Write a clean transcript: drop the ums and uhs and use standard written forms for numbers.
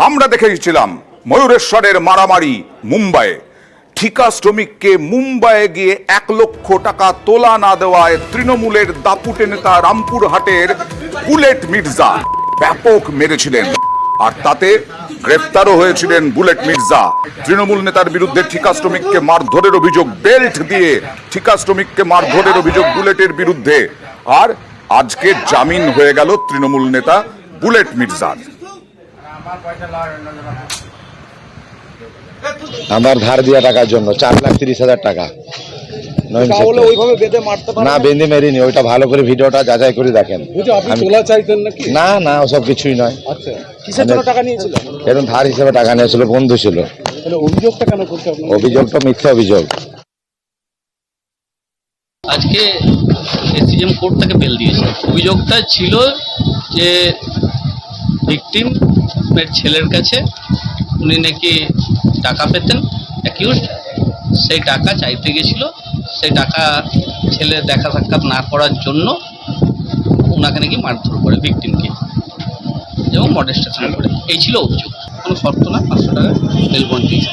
আমরা দেখেছিলাম ময়ূরেশ্বরের মারামারি মুম্বাইয়ে। ঠিকা শ্রমিককে মুম্বাইয়ে গিয়ে 1 লক্ষ টাকা তোলা না দেওয়ায় তৃণমূলের দাপুটে নেতা রামপুরহাটের বুলেট মির্জা ব্যাপক মেরেছিলেন, আর তাতে গ্রেফতারও হয়েছিলেন বুলেট মির্জা। তৃণমূল নেতার বিরুদ্ধে ঠিকা শ্রমিককে মারধরের অভিযোগ, বেল্ট দিয়ে ঠিকা শ্রমিককে মারধরের অভিযোগ বুলেটের বিরুদ্ধে। আর আজকে জামিন হয়ে গেল তৃণমূল নেতা বুলেট মির্জার। আমার ধার দেওয়া টাকার জন্য 4,30,000 টাকা না বেঁধে মেরিনি। ওইটা ভালো করে ভিডিওটা যাচাই করে দেখেন। না না ওসব কিছুই নয়। এরকম ধার হিসেবে টাকা নিয়েছিল, বন্ধু ছিল। অভিযোগটা মিথ্যা অভিযোগ। আজকে এসডিএম কোর্ট তাকে বেল দিয়েছে। অভিযোগটা ছিল যে ভিকটিম এর ছেলের কাছে উনি নাকি টাকা পেতেন, অ্যাকিউজড সেই টাকা চাইতে গেছিল। সেই টাকা ছেলে দেখা সাক্ষাৎ না করার জন্য ওনাকে নাকি মারধর করে ভিকটিমকে এবং মডেস্টেশন করে। এই ছিল অভিযোগ। কোনো শর্ত না, 500 টাকা বেল বন্ড দিয়েছে।